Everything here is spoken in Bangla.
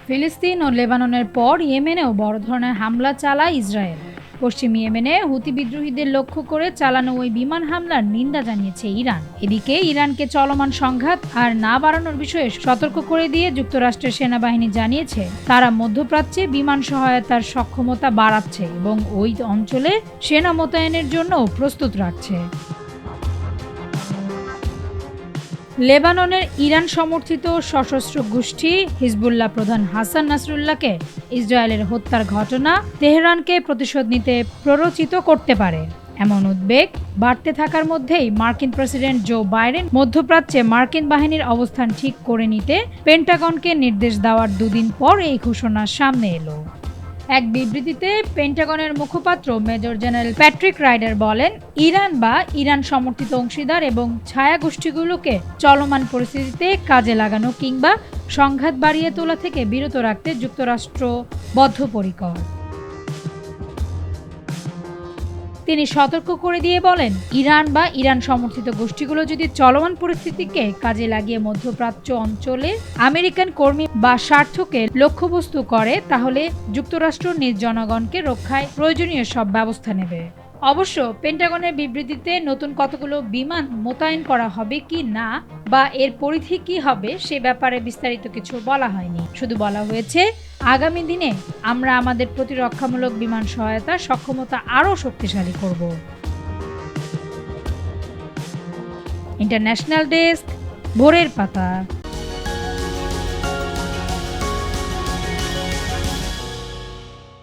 ফিলিস্তিন ও লেবাননের পর ইয়েমেনেও বড় ধরনের হামলা চালায় ইসরায়েল। পশ্চিম ইয়েমেনে হুতি বিদ্রোহীদের লক্ষ্য করে চালানো ওই বিমান হামলার নিন্দা জানিয়েছে ইরান। এদিকে ইরানকে চলমান সংঘাত আর না বাড়ানোর বিষয়ে সতর্ক করে দিয়ে যুক্তরাষ্ট্রের সেনাবাহিনী জানিয়েছে তারা মধ্যপ্রাচ্যে বিমান সহায়তার সক্ষমতা বাড়াচ্ছে এবং ওই অঞ্চলে সেনা মোতায়েনের জন্য প্রস্তুত রাখছে। লেবাননের ইরান সমর্থিত সশস্ত্র গোষ্ঠী হিজবুল্লাহ প্রধান হাসান নাসরুল্লাহকে ইসরায়েলের হত্যার ঘটনা তেহরানকে প্রতিশোধ নিতে প্ররোচিত করতে পারে এমন উদ্বেগ বাড়তে থাকার মধ্যেই মার্কিন প্রেসিডেন্ট জো বাইডেন মধ্যপ্রাচ্যে মার্কিন বাহিনীর অবস্থান ঠিক করে নিতে পেন্টাগনকে নির্দেশ দেওয়ার দুদিন পর এই ঘোষণা সামনে এলো। এক বিবৃতিতে পেন্টাগনের মুখপাত্র মেজর জেনারেল প্যাট্রিক রাইডার বলেন, ইরান বা ইরান সমর্থিত অংশীদার এবং ছায়া গোষ্ঠীগুলোকে চলমান পরিস্থিতিতে কাজে লাগানো কিংবা সংঘাত বাড়িয়ে তোলা থেকে বিরত রাখতে যুক্তরাষ্ট্র বদ্ধপরিকর। তিনি সতর্ক করে দিয়ে বলেন, ইরান বা ইরান সমর্থিত গোষ্ঠীগুলো যদি চলমান পরিস্থিতিকে কাজে লাগিয়ে মধ্যপ্রাচ্য অঞ্চলে আমেরিকান কর্মী বা স্বার্থকে লক্ষ্যবস্তু করে তাহলে যুক্তরাষ্ট্র নিজ জনগণকে রক্ষায় প্রয়োজনীয় সব ব্যবস্থা নেবে। অবশ্য পেন্টাগনের বিবৃতিতে নতুন কতগুলো বিমান মোতায়েন করা হবে কি না বা এর পরিধি কি হবে সে ব্যাপারে বিস্তারিত কিছু বলা হয়নি। শুধু বলা হয়েছে আগামী দিনে আমরা আমাদের প্রতিরক্ষামূলক বিমান সহায়তা সক্ষমতা আরও শক্তিশালী করব। ইন্টারন্যাশনাল ডেস্ক, ভোরের পাতা।